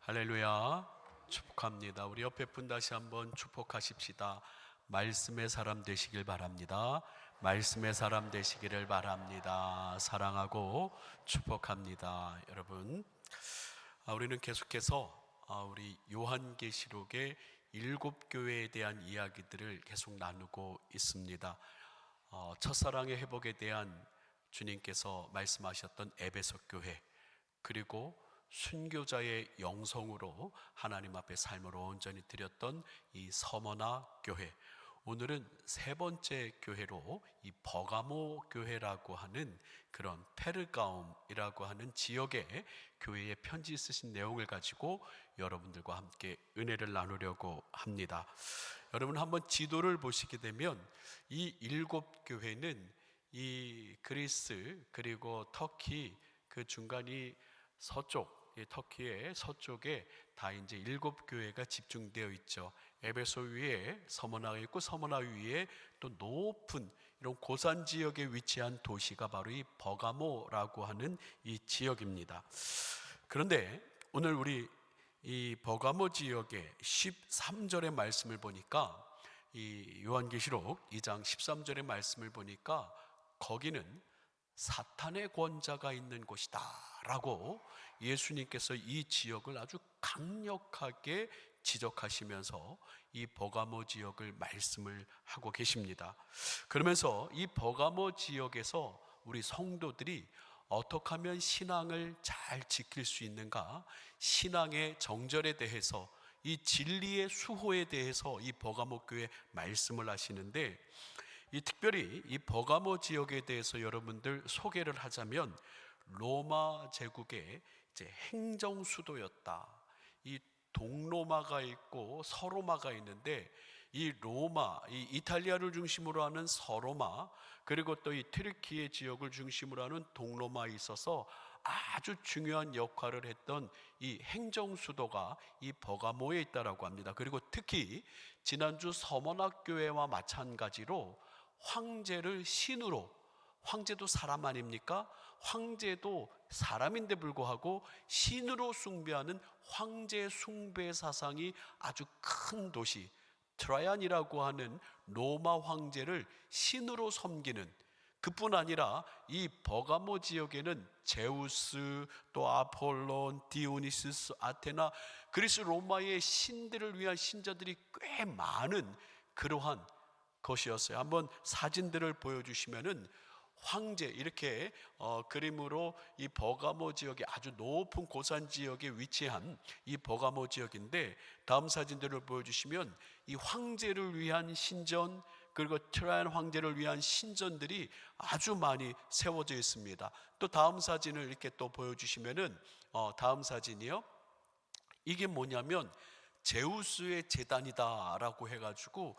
할렐루야. 축복합니다. 우리 옆에 분 다시 한번 축복하십시다. 말씀의 사람 되시길 바랍니다. 말씀의 사람 되시기를 바랍니다. 사랑하고 축복합니다. 여러분, 우리는 계속해서 우리 요한계시록의 7교회에 대한 이야기들을 계속 나누고 있습니다. 첫사랑의 회복에 대한 주님께서 말씀하셨던 에베소 교회, 그리고 순교자의 영성으로 하나님 앞에 삶을 온전히 드렸던 이 서머나 교회, 오늘은 세 번째 교회로 이 버가모 교회라고 하는 그런 페르가움이라고 하는 지역의 교회에 편지 쓰신 내용을 가지고 여러분들과 함께 은혜를 나누려고 합니다. 여러분, 한번 지도를 보시게 되면 이 7교회는 이 그리스 그리고 터키 그 중간이 서쪽, 터키의 서쪽에 다 이제 7교회가 집중되어 있죠. 에베소 위에 서머나가 있고, 서머나 위에 또 높은 이런 고산 지역에 위치한 도시가 바로 이 버가모라고 하는 이 지역입니다. 그런데 오늘 우리 이 버가모 지역의 13절의 말씀을 보니까, 이 요한계시록 2장 13절의 말씀을 보니까 거기는 사탄의 권자가 있는 곳이다 라고 예수님께서 이 지역을 아주 강력하게 지적하시면서 이 버가모 지역을 말씀을 하고 계십니다. 그러면서 이 버가모 지역에서 우리 성도들이 어떻게 하면 신앙을 잘 지킬 수 있는가, 신앙의 정절에 대해서, 이 진리의 수호에 대해서 이 버가모 교회 말씀을 하시는데, 이 특별히 이 버가모 지역에 대해서 여러분들 소개를 하자면, 로마 제국의 이제 행정 수도였다. 이 동로마가 있고 서로마가 있는데, 이 로마, 이 이탈리아를 중심으로 하는 서로마, 그리고 또 이 트르키예 지역을 중심으로 하는 동로마에 있어서 아주 중요한 역할을 했던 이 행정 수도가 이 버가모에 있다라고 합니다. 그리고 특히 지난주 서머나교회와 마찬가지로 황제를 신으로, 황제도 사람 아닙니까? 황제도 사람인데 불구하고 신으로 숭배하는 황제 숭배 사상이 아주 큰 도시, 트라이안이라고 하는 로마 황제를 신으로 섬기는, 그뿐 아니라 이 버가모 지역에는 제우스, 또 아폴론, 디오니시스, 아테나, 그리스 로마의 신들을 위한 신자들이 꽤 많은 그러한 것이었어요. 한번 사진들을 보여주시면은 황제, 이렇게 그림으로 이 버가모 지역의 아주 높은 고산 지역에 위치한 이 버가모 지역인데, 다음 사진들을 보여주시면 이 황제를 위한 신전, 그리고 트라이안 황제를 위한 신전들이 아주 많이 세워져 있습니다. 또 다음 사진을 이렇게 또 보여주시면은 다음 사진이요, 이게 뭐냐면 제우스의 제단이다 라고 해가지고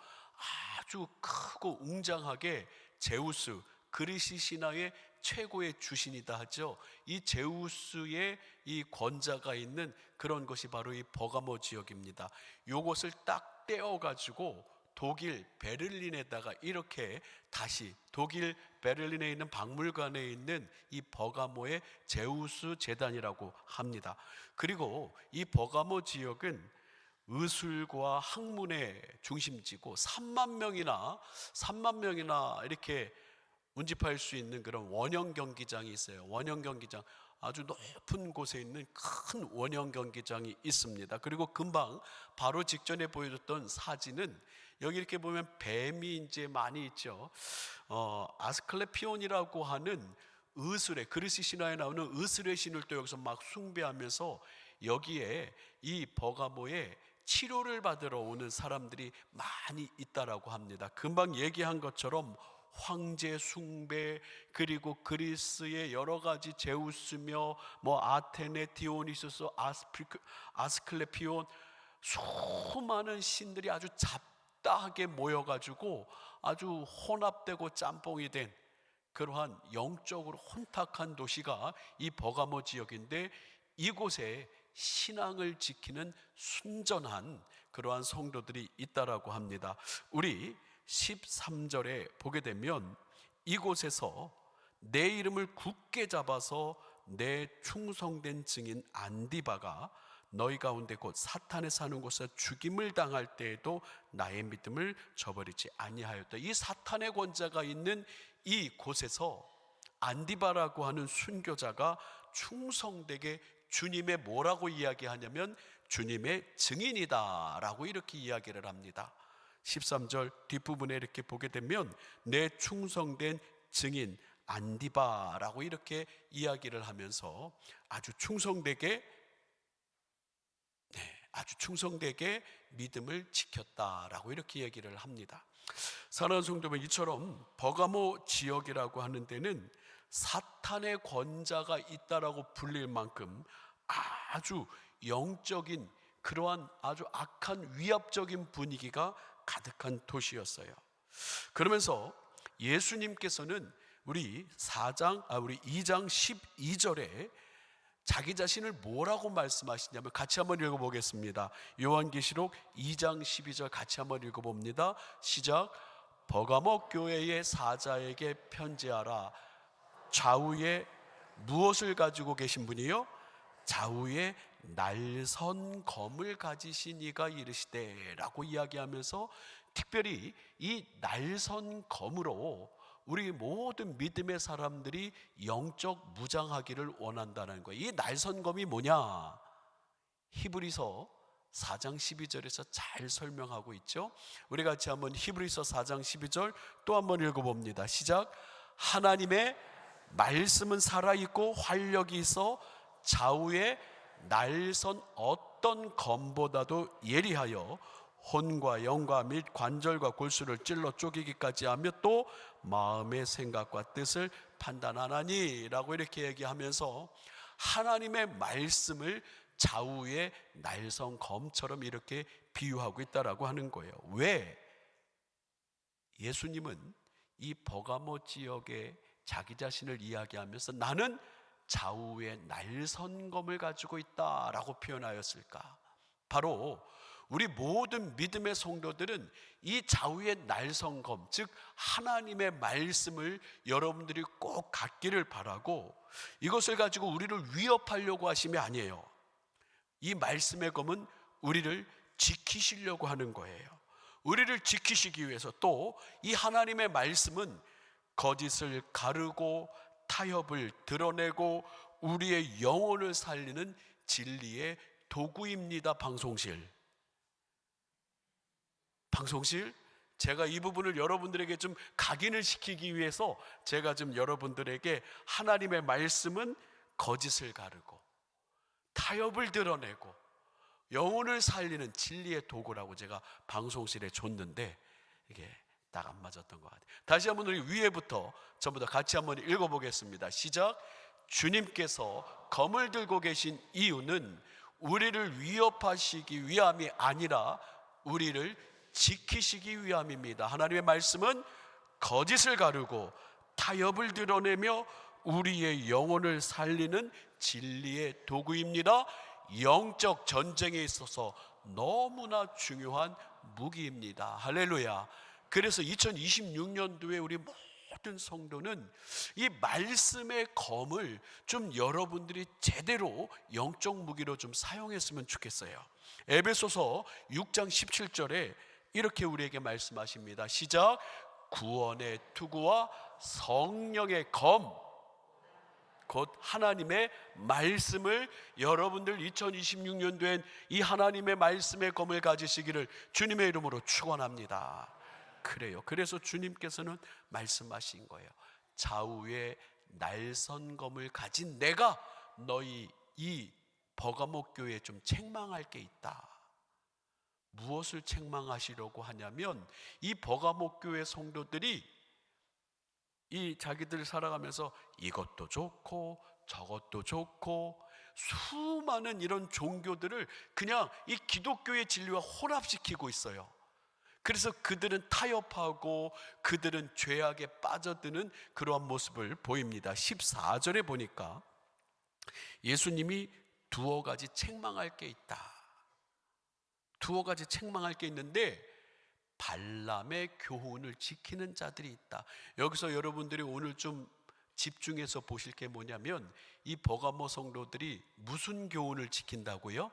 아주 크고 웅장하게 제우스, 그리스 신화의 최고의 주신이다 하죠. 이 제우스의 이 권자가 있는 그런 것이 바로 이 버가모 지역입니다. 요것을 딱 떼어가지고 독일 베를린에다가 이렇게 다시, 독일 베를린에 있는 박물관에 있는 이 버가모의 제우스 제단이라고 합니다. 그리고 이 버가모 지역은 의술과 학문의 중심지고 3만 명이나 이렇게 운집할 수 있는 그런 원형 경기장이 있어요. 원형 경기장, 아주 높은 곳에 있는 큰 원형 경기장이 있습니다. 그리고 금방 바로 직전에 보여줬던 사진은, 여기 이렇게 보면 뱀이 이제 많이 있죠. 아스클레피온이라고 하는 의술의, 그리스 신화에 나오는 의술의 신을 또 여기서 막 숭배하면서 여기에 이 버가모에 치료를 받으러 오는 사람들이 많이 있다라고 합니다. 금방 얘기한 것처럼 황제 숭배, 그리고 그리스의 여러 가지 제우스며 뭐 아테네, 디오니소스, 아스클레피온, 수많은 신들이 아주 잡다하게 모여가지고 아주 혼합되고 짬뽕이 된 그러한 영적으로 혼탁한 도시가 이 버가모 지역인데, 이곳에 신앙을 지키는 순전한 그러한 성도들이 있다라고 합니다. 우리 13절에 보게 되면, 이곳에서 내 이름을 굳게 잡아서 내 충성된 증인 안디바가 너희 가운데 곧 사탄의 사는 곳에 죽임을 당할 때에도 나의 믿음을 저버리지 아니하였다. 이 사탄의 권자가 있는 이 곳에서 안디바라고 하는 순교자가 충성되게 주님의 뭐라고 이야기하냐면 주님의 증인이다 라고 이렇게 이야기를 합니다. 13절 뒷부분에 이렇게 보게 되면 내 충성된 증인 안디바라고 이렇게 이야기를 하면서 아주 충성되게 믿음을 지켰다라고 이렇게 얘기를 합니다. 사랑하는 성도분, 이처럼 버가모 지역이라고 하는 데는 사탄의 권자가 있다라고 불릴 만큼 아주 영적인 그러한 아주 악한 위압적인 분위기가 가득한 도시였어요. 그러면서 예수님께서는 우리 2장 12절에 자기 자신을 뭐라고 말씀하시냐면 같이 한번 읽어보겠습니다. 요한계시록 2장 12절 같이 한번 읽어봅니다. 시작. 버가모 교회의 사자에게 편지하라. 좌우에 무엇을 가지고 계신 분이요? 좌우에 날선 검을 가지신 이가 이르시되 라고 이야기하면서 특별히 이 날선 검으로 우리 모든 믿음의 사람들이 영적 무장하기를 원한다는 거예요. 이 날선 검이 뭐냐? 히브리서 4장 12절에서 잘 설명하고 있죠. 우리 같이 한번 히브리서 4장 12절 또 한번 읽어봅니다. 시작. 하나님의 말씀은 살아있고 활력이 있어 좌우에 날선 어떤 검보다도 예리하여 혼과 영과 및 관절과 골수를 찔러 쪼개기까지 하며 또 마음의 생각과 뜻을 판단하나니 라고 이렇게 얘기하면서 하나님의 말씀을 좌우의 날선 검처럼 이렇게 비유하고 있다라고 하는 거예요. 왜? 예수님은 이 버가모 지역에 자기 자신을 이야기하면서 나는 좌우의 날선검을 가지고 있다라고 표현하였을까? 바로 우리 모든 믿음의 성도들은 이 좌우의 날선검, 즉 하나님의 말씀을 여러분들이 꼭 갖기를 바라고, 이것을 가지고 우리를 위협하려고 하심이 아니에요. 이 말씀의 검은 우리를 지키시려고 하는 거예요. 우리를 지키시기 위해서 또 이 하나님의 말씀은 거짓을 가르고 타협을 드러내고 우리의 영혼을 살리는 진리의 도구입니다. 방송실, 제가 이 부분을 여러분들에게 좀 각인을 시키기 위해서 제가 좀 여러분들에게 하나님의 말씀은 거짓을 가르고 타협을 드러내고 영혼을 살리는 진리의 도구라고 제가 방송실에 줬는데 이게 딱 안 맞았던 것 같아요. 다시 한번 우리 위에부터 전부 다 같이 한번 읽어보겠습니다. 시작. 주님께서 검을 들고 계신 이유는 우리를 위협하시기 위함이 아니라 우리를 지키시기 위함입니다. 하나님의 말씀은 거짓을 가르고 타협을 드러내며 우리의 영혼을 살리는 진리의 도구입니다. 영적 전쟁에 있어서 너무나 중요한 무기입니다. 할렐루야. 그래서 2026년도에 우리 모든 성도는 이 말씀의 검을 좀 여러분들이 제대로 영적 무기로 좀 사용했으면 좋겠어요. 에베소서 6장 17절에 이렇게 우리에게 말씀하십니다. 시작. 구원의 투구와 성령의 검, 곧 하나님의 말씀을 여러분들 2026년도엔 이 하나님의 말씀의 검을 가지시기를 주님의 이름으로 축원합니다. 그래요. 그래서 주님께서는 말씀하신 거예요. 좌우에 날선검을 가진 내가 너희 이 버가모 교회에 좀 책망할 게 있다. 무엇을 책망하시려고 하냐면 이 버가모 교회 성도들이 이 자기들 살아가면서 이것도 좋고 저것도 좋고 수많은 이런 종교들을 그냥 이 기독교의 진리와 혼합시키고 있어요. 그래서 그들은 타협하고 그들은 죄악에 빠져드는 그러한 모습을 보입니다. 14절에 보니까 예수님이 두어 가지 책망할 게 있다. 두어 가지 책망할 게 있는데 발람의 교훈을 지키는 자들이 있다. 여기서 여러분들이 오늘 좀 집중해서 보실 게 뭐냐면 이 버가모 성도들이 무슨 교훈을 지킨다고요?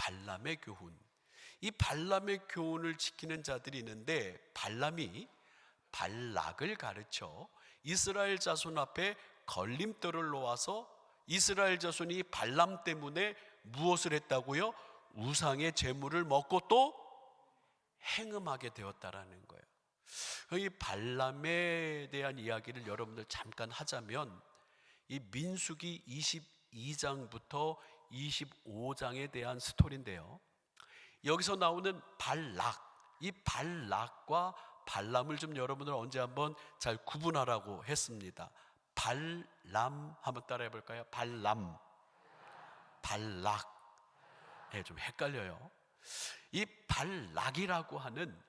발람의 교훈. 이 발람의 교훈을 지키는 자들이 있는데, 발람이 발락을 가르쳐 이스라엘 자손 앞에 걸림돌을 놓아서 이스라엘 자손이 발람 때문에 무엇을 했다고요? 우상의 제물을 먹고 또 행음하게 되었다라는 거예요. 이 발람에 대한 이야기를 여러분들 잠깐 하자면, 이 민수기 22장부터 25장에 대한 스토리인데요, 여기서 나오는 발락, 이 발락과 발람을 좀 여러분들 언제 한번 잘 구분하라고 했습니다. 발람 한번 따라해 볼까요? 발람, 발락. 좀 헷갈려요. 이 발락이라고 하는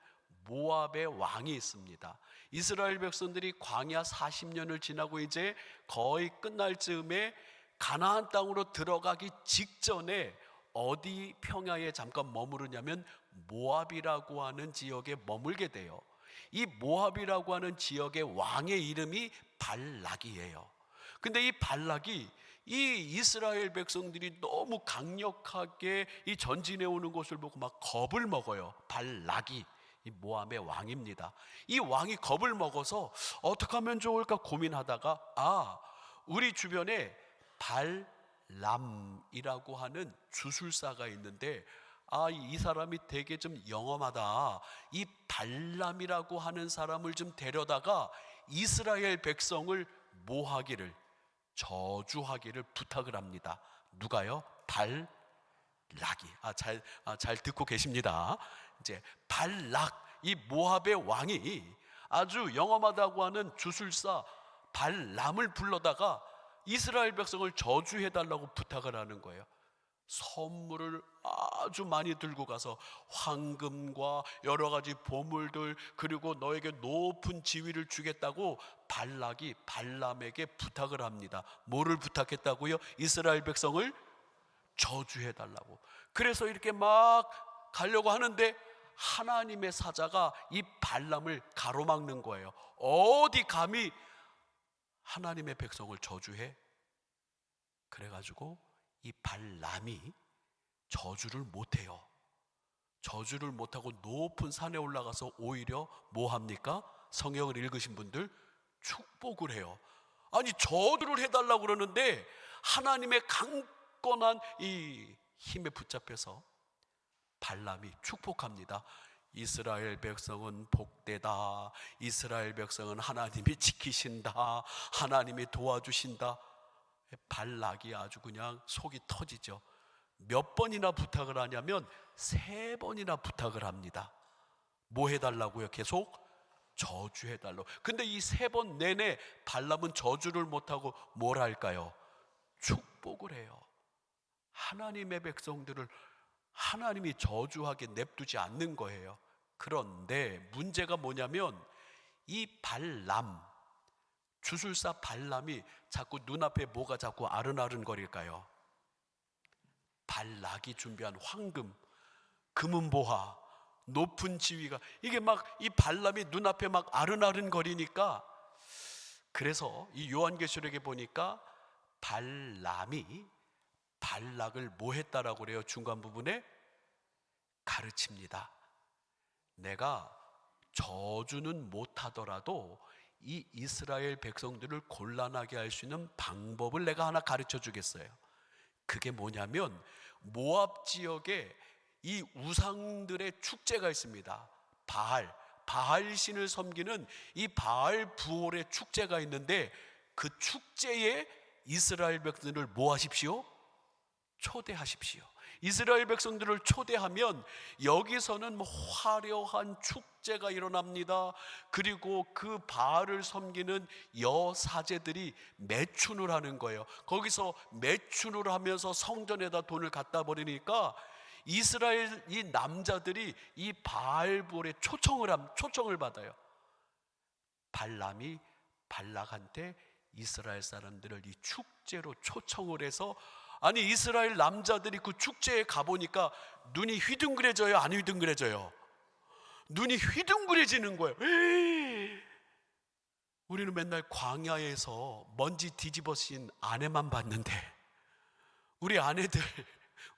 모압의 왕이 있습니다. 이스라엘 백성들이 광야 40년을 지나고 이제 거의 끝날 즈음에 가나안 땅으로 들어가기 직전에 어디 평야에 잠깐 머무르냐면 모압이라고 하는 지역에 머물게 돼요. 이 모압이라고 하는 지역의 왕의 이름이 발락이에요. 근데 이 발락이 이 이스라엘 백성들이 너무 강력하게 이 전진해 오는 것을 보고 막 겁을 먹어요. 발락이 이 모압의 왕입니다. 이 왕이 겁을 먹어서 어떻게 하면 좋을까 고민하다가, 우리 주변에 발람이라고 하는 주술사가 있는데, 이 사람이 되게 좀 영험하다. 이 발람이라고 하는 사람을 좀 데려다가 이스라엘 백성을 뭐하기를, 저주하기를 부탁을 합니다. 누가요? 발락이. 잘 듣고 계십니다. 이제 발락, 이 모압의 왕이 아주 영험하다고 하는 주술사 발람을 불러다가 이스라엘 백성을 저주해달라고 부탁을 하는 거예요. 선물을 아주 많이 들고 가서 황금과 여러 가지 보물들, 그리고 너에게 높은 지위를 주겠다고 발락이 발람에게 부탁을 합니다. 뭐를 부탁했다고요? 이스라엘 백성을 저주해달라고. 그래서 이렇게 막 가려고 하는데 하나님의 사자가 이 발람을 가로막는 거예요. 어디 감히 하나님의 백성을 저주해? 그래가지고 이 발람이 저주를 못해요. 저주를 못하고 높은 산에 올라가서 오히려 뭐 합니까? 성경을 읽으신 분들, 축복을 해요. 아니, 저주를 해달라고 그러는데 하나님의 강건한 이 힘에 붙잡혀서 발람이 축복합니다. 이스라엘 백성은 복되다. 이스라엘 백성은 하나님이 지키신다. 하나님이 도와주신다. 발락이 아주 그냥 속이 터지죠. 몇 번이나 부탁을 하냐면 3번이나 부탁을 합니다. 뭐 해달라고요? 계속 저주해달라고. 근데 이 3번 내내 발람은 저주를 못하고 뭘 할까요? 축복을 해요. 하나님의 백성들을 하나님이 저주하게 냅두지 않는 거예요. 그런데 문제가 뭐냐면 이 발람, 주술사 발람이 자꾸 눈앞에 뭐가 자꾸 아른아른거릴까요? 발락이 준비한 황금, 금은보화, 높은 지위가, 이게 막 이 발람이 눈앞에 막 아른아른거리니까, 그래서 이 요한계시록에 보니까 발람이 발락을 뭐 했다라고 그래요? 중간 부분에 가르칩니다. 내가 저주는 못하더라도 이 이스라엘 백성들을 곤란하게 할 수 있는 방법을 내가 하나 가르쳐 주겠어요. 그게 뭐냐면 모압 지역에 이 우상들의 축제가 있습니다. 바알 신을 섬기는 이 바알 부올의 축제가 있는데, 그 축제에 이스라엘 백성들을 뭐 하십시오? 초대하십시오. 이스라엘 백성들을 초대하면 여기서는 뭐 화려한 축제가 일어납니다. 그리고 그 바알을 섬기는 여사제들이 매춘을 하는 거예요. 거기서 매춘을 하면서 성전에다 돈을 갖다 버리니까 이스라엘 이 남자들이 이 바알볼에 초청을 받아요. 발람이 발락한테 이스라엘 사람들을 이 축제로 초청을 해서, 아니 이스라엘 남자들이 그 축제에 가보니까 눈이 휘둥그레져요? 안 휘둥그레져요? 눈이 휘둥그레지는 거예요. 우리는 맨날 광야에서 먼지 뒤집어진 아내만 봤는데, 우리 아내들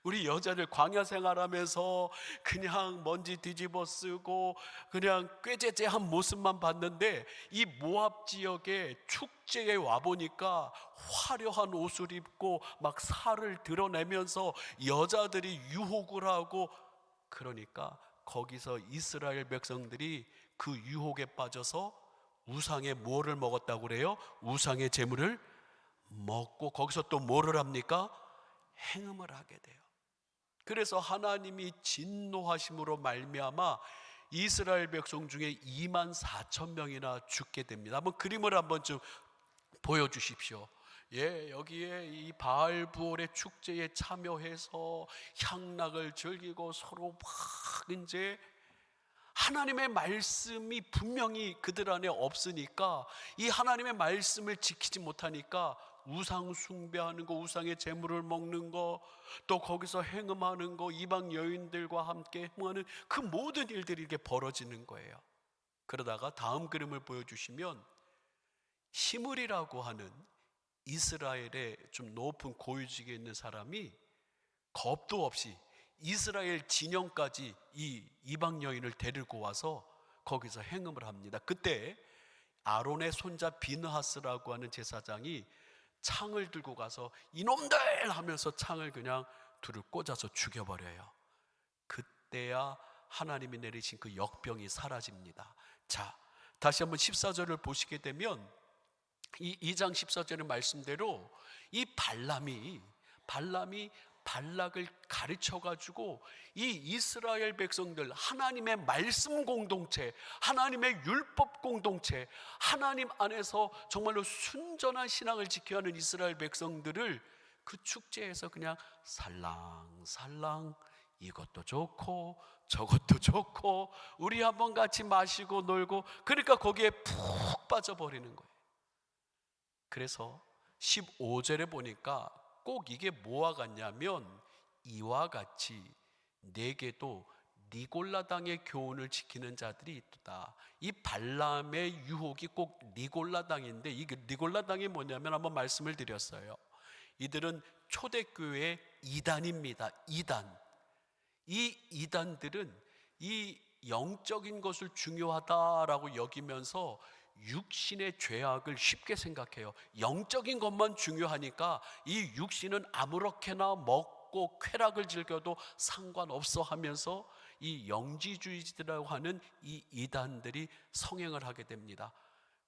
우리 여자를 광야 생활하면서 그냥 먼지 뒤집어 쓰고 그냥 꾀죄죄한 모습만 봤는데, 이 모압 지역의 축제에 와보니까 화려한 옷을 입고 막 살을 드러내면서 여자들이 유혹을 하고, 그러니까 거기서 이스라엘 백성들이 그 유혹에 빠져서 우상의 뭐를 먹었다고 그래요? 우상의 제물을 먹고 거기서 또 뭐를 합니까? 행음을 하게 돼요. 그래서 하나님이 진노하심으로 말미암아 이스라엘 백성 중에 2만 4천 명이나 죽게 됩니다. 한번 그림을 한번 좀 보여주십시오. 예, 여기에 이 바알 부올의 축제에 참여해서 향락을 즐기고 서로 막 이제 하나님의 말씀이 분명히 그들 안에 없으니까, 이 하나님의 말씀을 지키지 못하니까 우상 숭배하는 거, 우상의 재물을 먹는 거, 또 거기서 행음하는 거, 이방 여인들과 함께 행하는 그 모든 일들이 이렇게 벌어지는 거예요. 그러다가 다음 그림을 보여주시면, 히물이라고 하는 이스라엘의 좀 높은 고위직에 있는 사람이 겁도 없이 이스라엘 진영까지 이 이방 여인을 데리고 와서 거기서 행음을 합니다. 그때 아론의 손자 비느하스라고 하는 제사장이 창을 들고 가서 이놈들 하면서 창을 그냥 둘을 꽂아서 죽여버려요. 그때야 하나님이 내리신 그 역병이 사라집니다. 자, 다시 한번 14절을 보시게 되면 이 2장 14절의 말씀대로 이 발람이 발락을 가르쳐가지고 이 이스라엘 백성들, 하나님의 말씀 공동체, 하나님의 율법 공동체, 하나님 안에서 정말로 순전한 신앙을 지켜야 하는 이스라엘 백성들을 그 축제에서 그냥 살랑살랑 이것도 좋고 저것도 좋고 우리 한번 같이 마시고 놀고, 그러니까 거기에 푹 빠져버리는 거예요. 그래서 15절에 보니까 꼭 이게 뭐와 같냐면, 이와 같이 내게도 니골라당의 교훈을 지키는 자들이 있다. 이 발람의 유혹이 꼭 니골라당인데, 이 니골라당이 뭐냐면 한번 말씀을 드렸어요. 이들은 초대교회의 이단입니다. 이단. 이 이단들은 이 영적인 것을 중요하다라고 여기면서 육신의 죄악을 쉽게 생각해요. 영적인 것만 중요하니까 이 육신은 아무렇게나 먹고 쾌락을 즐겨도 상관없어 하면서 이 영지주의자라고 하는 이 이단들이 성행을 하게 됩니다.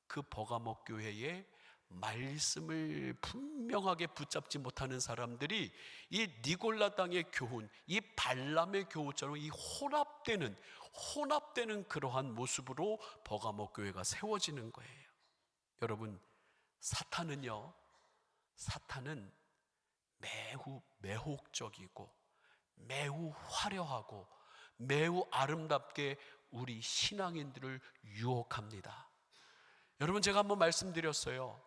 그 버가모 교회에 말씀을 분명하게 붙잡지 못하는 사람들이 이 니골라당의 교훈, 이 발람의 교훈처럼 이 혼합되는 그러한 모습으로 버가모 교회가 세워지는 거예요. 여러분, 사탄은 매우 매혹적이고 매우 화려하고 매우 아름답게 우리 신앙인들을 유혹합니다. 여러분, 제가 한번 말씀드렸어요.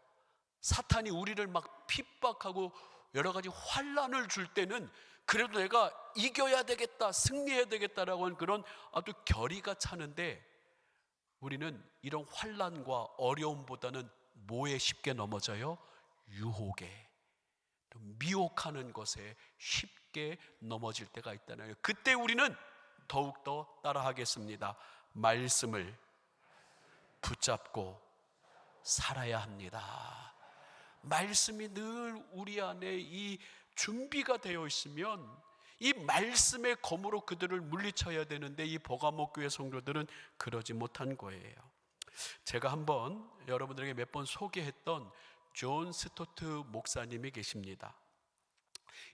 사탄이 우리를 막 핍박하고 여러 가지 환난을 줄 때는 그래도 내가 이겨야 되겠다, 승리해야 되겠다라고 하는 그런 아주 결의가 차는데, 우리는 이런 환난과 어려움보다는 뭐에 쉽게 넘어져요? 유혹에, 또 미혹하는 것에 쉽게 넘어질 때가 있다는 거예요. 그때 우리는 더욱더 따라하겠습니다. 말씀을 붙잡고 살아야 합니다. 말씀이 늘 우리 안에 이 준비가 되어 있으면 이 말씀의 검으로 그들을 물리쳐야 되는데, 이 버가모 교회 성도들은 그러지 못한 거예요. 제가 한번 여러분들에게 몇 번 소개했던 존 스토트 목사님이 계십니다.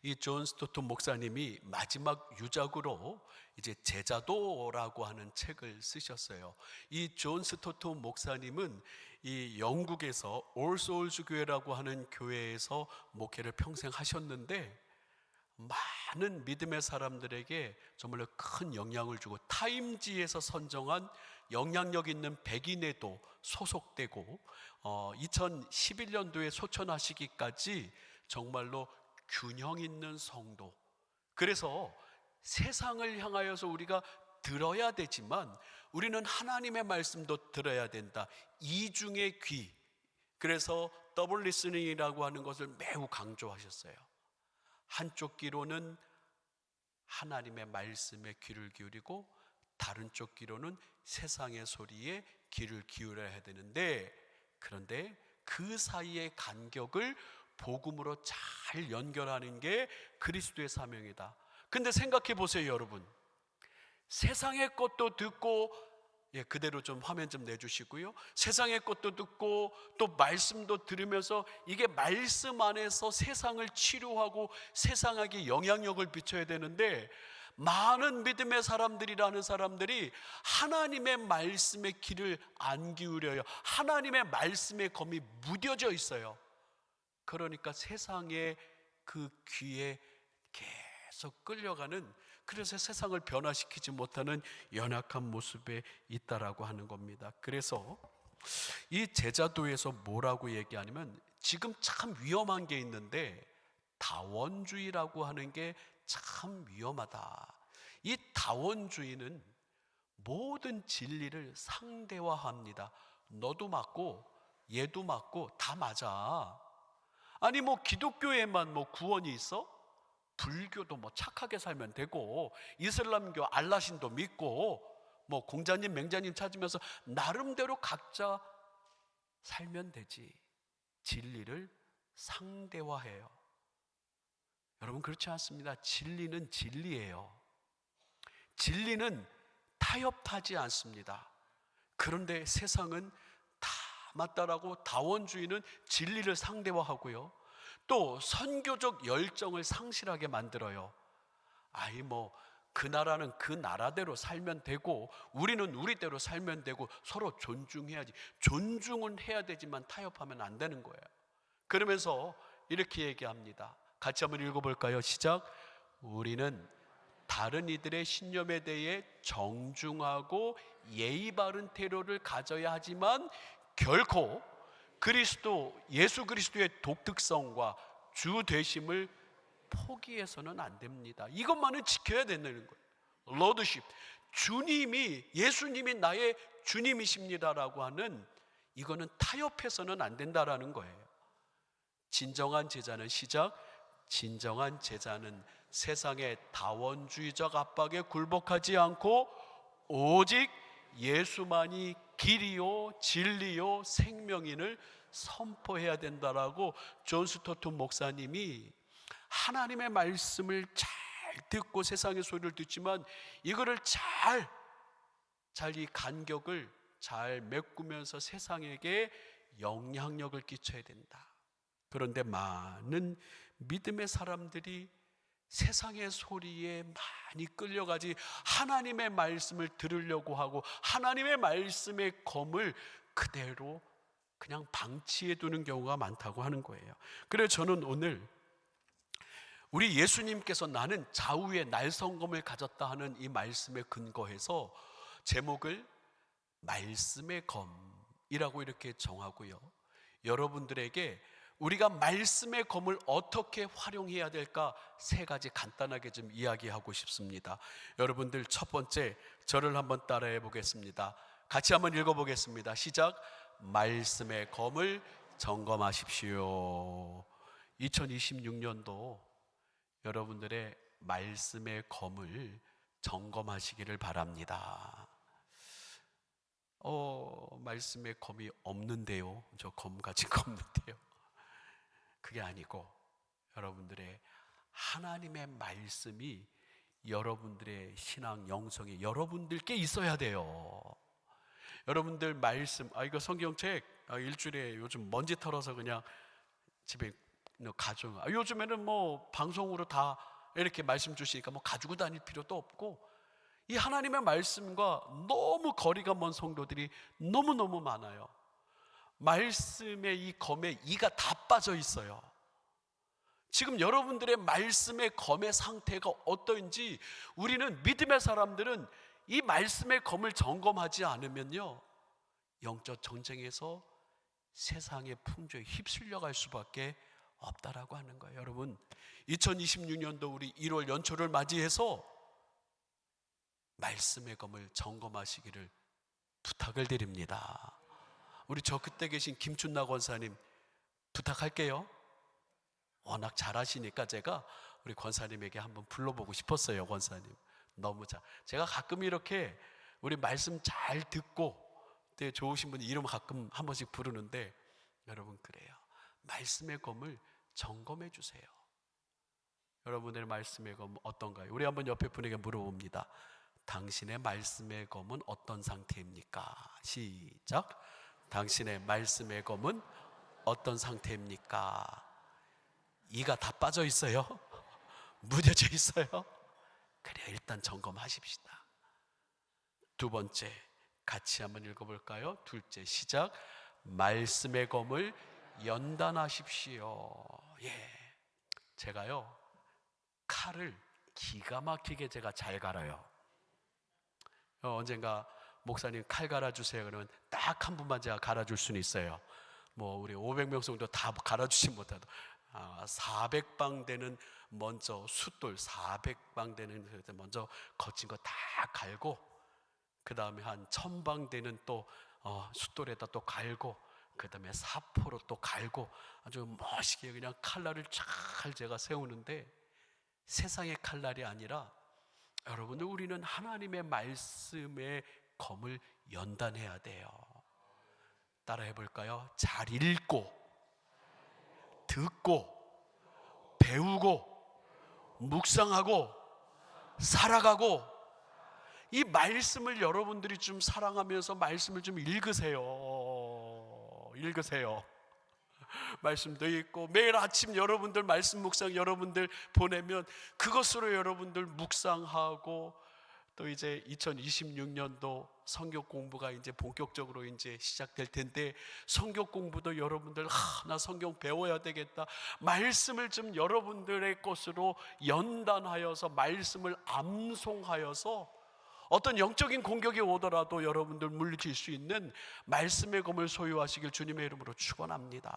이 존 스토트 목사님이 마지막 유작으로 이제 제자도라고 하는 책을 쓰셨어요. 이 존 스토트 목사님은 이 영국에서 올소울즈 교회라고 하는 교회에서 목회를 평생 하셨는데, 많은 믿음의 사람들에게 정말로 큰 영향을 주고, 타임지에서 선정한 영향력 있는 백인에도 소속되고, 2011년도에 소천하시기까지 정말로 균형 있는 성도. 그래서 세상을 향하여서 우리가 들어야 되지만 우리는 하나님의 말씀도 들어야 된다. 이중의 귀. 그래서 더블 리스닝이라고 하는 것을 매우 강조하셨어요. 한쪽 귀로는 하나님의 말씀에 귀를 기울이고 다른 쪽 귀로는 세상의 소리에 귀를 기울여야 되는데, 그런데 그 사이의 간격을 복음으로 잘 연결하는 게 그리스도의 사명이다. 근데 생각해 보세요, 여러분. 세상의 것도 듣고, 그대로 좀 화면 좀 내주시고요. 세상의 것도 듣고 또 말씀도 들으면서 이게 말씀 안에서 세상을 치료하고 세상에게 영향력을 비춰야 되는데, 많은 믿음의 사람들이라는 사람들이 하나님의 말씀에 귀를 안 기울여요. 하나님의 말씀에 검이 무뎌져 있어요. 그러니까 세상의 그 귀에 계속 끌려가는, 그래서 세상을 변화시키지 못하는 연약한 모습에 있다라고 하는 겁니다. 그래서 이 제자도에서 뭐라고 얘기하냐면, 지금 참 위험한 게 있는데 다원주의라고 하는 게 참 위험하다. 이 다원주의는 모든 진리를 상대화합니다. 너도 맞고 얘도 맞고 다 맞아. 아니 뭐 기독교에만 뭐 구원이 있어? 불교도 뭐 착하게 살면 되고, 이슬람교 알라신도 믿고, 뭐 공자님 맹자님 찾으면서 나름대로 각자 살면 되지. 진리를 상대화해요. 여러분, 그렇지 않습니다. 진리는 진리예요. 진리는 타협하지 않습니다. 그런데 세상은 다 맞다라고 다원주의는 진리를 상대화하고요, 또 선교적 열정을 상실하게 만들어요. 아이 뭐 그 나라는 그 나라대로 살면 되고 우리는 우리대로 살면 되고 서로 존중해야지. 존중은 해야 되지만 타협하면 안 되는 거예요. 그러면서 이렇게 얘기합니다. 같이 한번 읽어볼까요? 시작. 우리는 다른 이들의 신념에 대해 정중하고 예의 바른 태도를 가져야 하지만 결코 예수 그리스도의 독특성과 주 되심을 포기해서는 안 됩니다. 이것만은 지켜야 된다는 거예요. 로드십, 예수님이 나의 주님이십니다라고 하는, 이거는 타협해서는 안 된다라는 거예요. 진정한 제자는, 시작, 진정한 제자는 세상의 다원주의적 압박에 굴복하지 않고 오직 예수만이 길이요 진리요 생명인을 선포해야 된다라고 존 스토트 목사님이, 하나님의 말씀을 잘 듣고 세상의 소리를 듣지만 이거를 잘 이 간격을 잘 메꾸면서 세상에게 영향력을 끼쳐야 된다. 그런데 많은 믿음의 사람들이 세상의 소리에 많이 끌려가지 하나님의 말씀을 들으려고 하고 하나님의 말씀의 검을 그대로 그냥 방치해 두는 경우가 많다고 하는 거예요. 그래서 저는 오늘 우리 예수님께서 나는 좌우의 날성검을 가졌다 하는 이 말씀에 근거해서 제목을 말씀의 검이라고 이렇게 정하고요, 여러분들에게 우리가 말씀의 검을 어떻게 활용해야 될까 세 가지 간단하게 좀 이야기하고 싶습니다. 여러분들 첫 번째, 저를 한번 따라해 보겠습니다. 같이 한번 읽어보겠습니다. 시작. 말씀의 검을 점검하십시오. 2026년도 여러분들의 말씀의 검을 점검하시기를 바랍니다. 말씀의 검이 없는데요, 저 검 가진 거 없는데요. 그게 아니고 여러분들의 하나님의 말씀이 여러분들의 신앙 영성에 여러분들께 있어야 돼요. 여러분들 말씀, 이거 성경책 일주일에 요즘 먼지 털어서 그냥 집에 가져. 요즘에는 뭐 방송으로 다 이렇게 말씀 주시니까 뭐 가지고 다닐 필요도 없고, 이 하나님의 말씀과 너무 거리가 먼 성도들이 너무너무 많아요. 말씀의 이 검에 이가 다 빠져 있어요. 지금 여러분들의 말씀의 검의 상태가 어떤지, 우리는 믿음의 사람들은 이 말씀의 검을 점검하지 않으면요, 영적 전쟁에서 세상의 풍조에 휩쓸려 갈 수밖에 없다라고 하는 거예요. 여러분, 2026년도 우리 1월 연초를 맞이해서 말씀의 검을 점검하시기를 부탁을 드립니다. 우리 저 그때 계신 김춘나 권사님 부탁할게요. 워낙 잘하시니까 제가 우리 권사님에게 한번 불러보고 싶었어요. 권사님 너무 제가 가끔 이렇게 우리 말씀 잘 듣고 때 좋으신 분 이름 가끔 한 번씩 부르는데, 여러분 그래요. 말씀의 검을 점검해 주세요. 여러분의 말씀의 검 어떤가요? 우리 한번 옆에 분에게 물어봅니다. 당신의 말씀의 검은 어떤 상태입니까? 시작. 당신의 말씀의 검은 어떤 상태입니까? 이가 다 빠져 있어요? 무뎌져 있어요? 그래, 일단 점검하십시다. 두 번째, 같이 한번 읽어볼까요? 둘째, 시작. 말씀의 검을 연단하십시오. 예, 제가요 칼을 기가 막히게 제가 잘 갈아요. 언젠가 목사님 칼 갈아주세요 그러면 딱 한 분만 제가 갈아줄 수는 있어요. 뭐 우리 500명 정도 다 갈아주지 못해도 400방 되는 먼저 숫돌 400방 되는 먼저 거친 거 다 갈고, 그 다음에 한 1000방 되는 또 숫돌에다 또 갈고, 그 다음에 사포로 또 갈고, 아주 멋있게 그냥 칼날을 잘 제가 세우는데, 세상의 칼날이 아니라 여러분들 우리는 하나님의 말씀의 검을 연단해야 돼요. 따라 해볼까요? 잘 읽고 듣고 배우고 묵상하고 살아가고, 이 말씀을 여러분들이 좀 사랑하면서 말씀을 좀 읽으세요. 말씀도 읽고 매일 아침 여러분들 말씀 묵상 여러분들 보내면 그것으로 여러분들 묵상하고, 또 이제 2026년도 성경 공부가 이제 본격적으로 이제 시작될 텐데, 성경 공부도 여러분들 나 성경 배워야 되겠다, 말씀을 좀 여러분들의 것으로 연단하여서 말씀을 암송하여서 어떤 영적인 공격이 오더라도 여러분들 물리칠 수 있는 말씀의 검을 소유하시길 주님의 이름으로 축원합니다.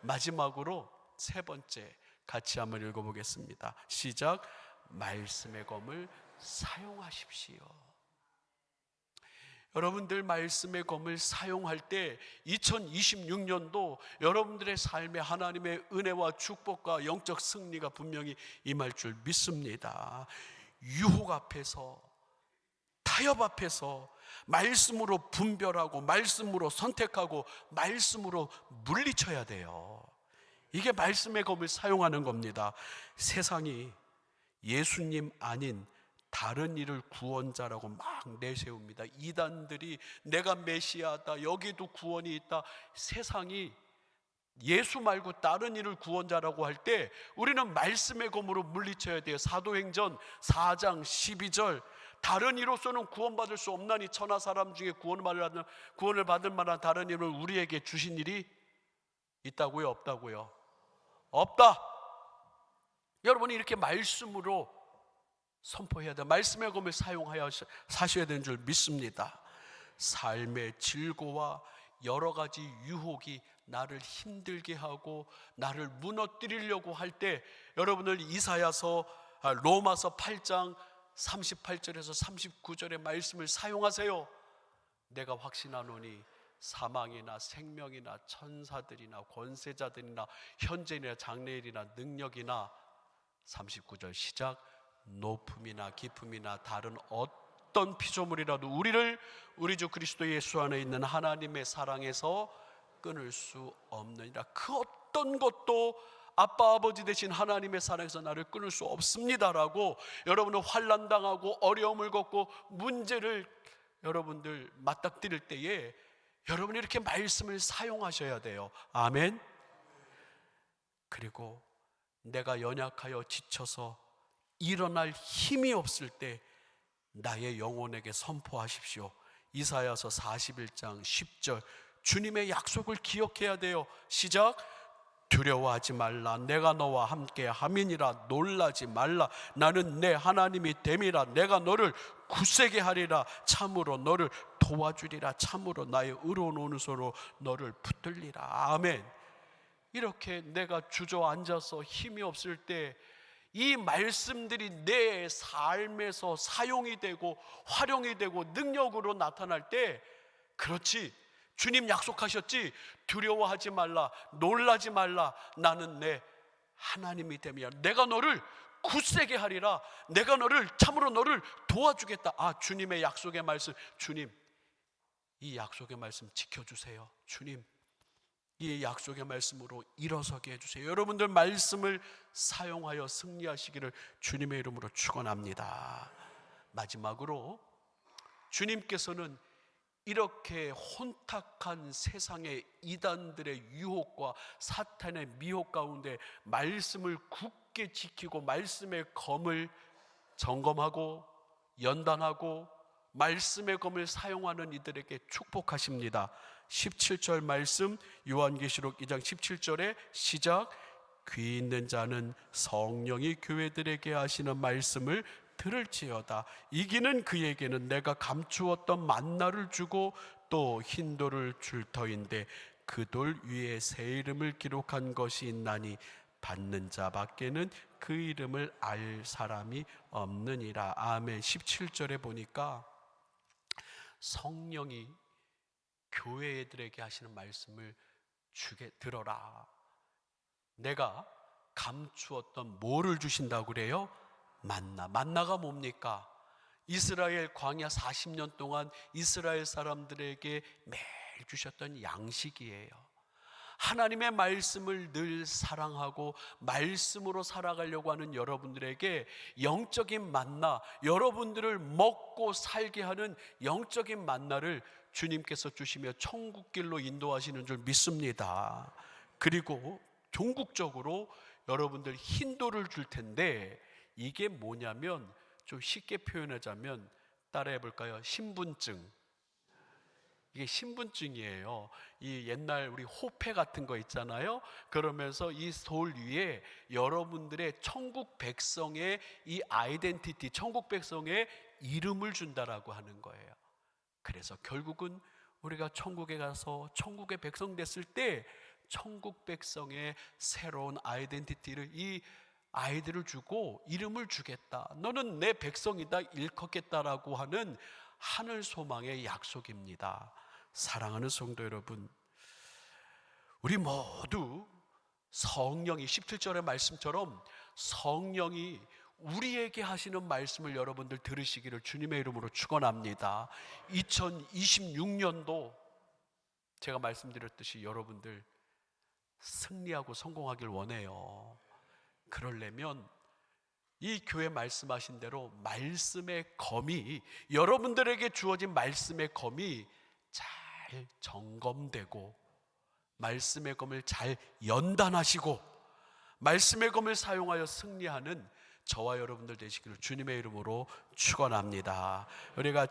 마지막으로 세 번째, 같이 한번 읽어보겠습니다. 시작. 말씀의 검을 사용하십시오. 여러분들 말씀의 검을 사용할 때 2026년도 여러분들의 삶에 하나님의 은혜와 축복과 영적 승리가 분명히 임할 줄 믿습니다. 유혹 앞에서, 타협 앞에서 말씀으로 분별하고 말씀으로 선택하고 말씀으로 물리쳐야 돼요. 이게 말씀의 검을 사용하는 겁니다. 세상이 예수님 아닌 다른 이를 구원자라고 막 내세웁니다. 이단들이 내가 메시아다, 여기도 구원이 있다. 세상이 예수 말고 다른 이를 구원자라고 할 때 우리는 말씀의 검으로 물리쳐야 돼요. 사도행전 4장 12절, 다른 이로서는 구원받을 수 없나니 천하 사람 중에 구원을 받을 만한 다른 이를 우리에게 주신 일이 있다고요? 없다고요? 없다. 여러분이 이렇게 말씀으로 선포해야 돼요. 말씀의 검을 사용하여 사셔야 되는 줄 믿습니다. 삶의 질고와 여러 가지 유혹이 나를 힘들게 하고 나를 무너뜨리려고 할 때, 여러분들 로마서 8장 38절에서 39절의 말씀을 사용하세요. 내가 확신하노니 사망이나 생명이나 천사들이나 권세자들이나 현재나 장래일이나 능력이나, 39절 시작, 높음이나 깊음이나 다른 어떤 피조물이라도 우리를 우리 주 그리스도 예수 안에 있는 하나님의 사랑에서 끊을 수 없느니라. 그 어떤 것도 아빠 아버지 되신 하나님의 사랑에서 나를 끊을 수 없습니다라고, 여러분은 환난당하고 어려움을 겪고 문제를 여러분들 맞닥뜨릴 때에 여러분이 이렇게 말씀을 사용하셔야 돼요. 아멘. 그리고 내가 연약하여 지쳐서 일어날 힘이 없을 때 나의 영혼에게 선포하십시오. 이사야서 41장 10절, 주님의 약속을 기억해야 돼요. 시작. 두려워하지 말라, 내가 너와 함께 함이니라. 놀라지 말라, 나는 내 하나님이 됨이라. 내가 너를 굳세게 하리라. 참으로 너를 도와주리라. 참으로 나의 의로운 오른손으로 너를 붙들리라. 아멘. 이렇게 내가 주저앉아서 힘이 없을 때 이 말씀들이 내 삶에서 사용이 되고 활용이 되고 능력으로 나타날 때, 그렇지, 주님 약속하셨지, 두려워하지 말라, 놀라지 말라, 나는 내 하나님이 됨이야. 내가 너를 굳세게 하리라. 내가 참으로 너를 도와주겠다. 주님의 약속의 말씀, 주님 이 약속의 말씀 지켜주세요. 주님 이 약속의 말씀으로 일어서게 해주세요. 여러분들 말씀을 사용하여 승리하시기를 주님의 이름으로 축원합니다. 마지막으로 주님께서는 이렇게 혼탁한 세상의 이단들의 유혹과 사탄의 미혹 가운데 말씀을 굳게 지키고 말씀의 검을 점검하고 연단하고 말씀의 검을 사용하는 이들에게 축복하십니다. 17절 말씀, 요한계시록 2장 17절에 시작. 귀 있는 자는 성령이 교회들에게 하시는 말씀을 들을지어다. 이기는 그에게는 내가 감추었던 만나를 주고 또 흰 돌을 줄 터인데 그 돌 위에 새 이름을 기록한 것이 있나니 받는 자 밖에는 그 이름을 알 사람이 없느니라. 아멘. 17절에 보니까 성령이 교회들에게 하시는 말씀을 들어라. 내가 감추었던 뭐를 주신다고 그래요? 만나가 뭡니까? 이스라엘 광야 40년 동안 이스라엘 사람들에게 매일 주셨던 양식이에요. 하나님의 말씀을 늘 사랑하고 말씀으로 살아가려고 하는 여러분들에게 영적인 만나, 여러분들을 먹고 살게 하는 영적인 만나를 주님께서 주시며 천국길로 인도하시는 줄 믿습니다. 그리고 종국적으로 여러분들 흰돌을 줄 텐데 이게 뭐냐면 좀 쉽게 표현하자면 따라해 볼까요? 신분증. 이게 신분증이에요. 이 옛날 우리 호패 같은 거 있잖아요. 그러면서 이 돌 위에 여러분들의 천국 백성의 이 아이덴티티, 천국 백성의 이름을 준다라고 하는 거예요. 그래서 결국은 우리가 천국에 가서 천국의 백성 됐을 때 천국 백성의 새로운 아이덴티티를 이 아이들을 주고 이름을 주겠다. 너는 내 백성이다 일컫겠다라고 하는 하늘 소망의 약속입니다. 사랑하는 성도 여러분, 우리 모두 성령이 17절의 말씀처럼 성령이 우리에게 하시는 말씀을 여러분들 들으시기를 주님의 이름으로 축원합니다. 2026년도 제가 말씀드렸듯이 여러분들 승리하고 성공하길 원해요. 그러려면 이 교회 말씀하신 대로 말씀의 검이, 여러분들에게 주어진 말씀의 검이 잘 점검되고 말씀의 검을 잘 연단하시고 말씀의 검을 사용하여 승리하는 저와 여러분들 되시기를 주님의 이름으로 축원합니다. 우리 같이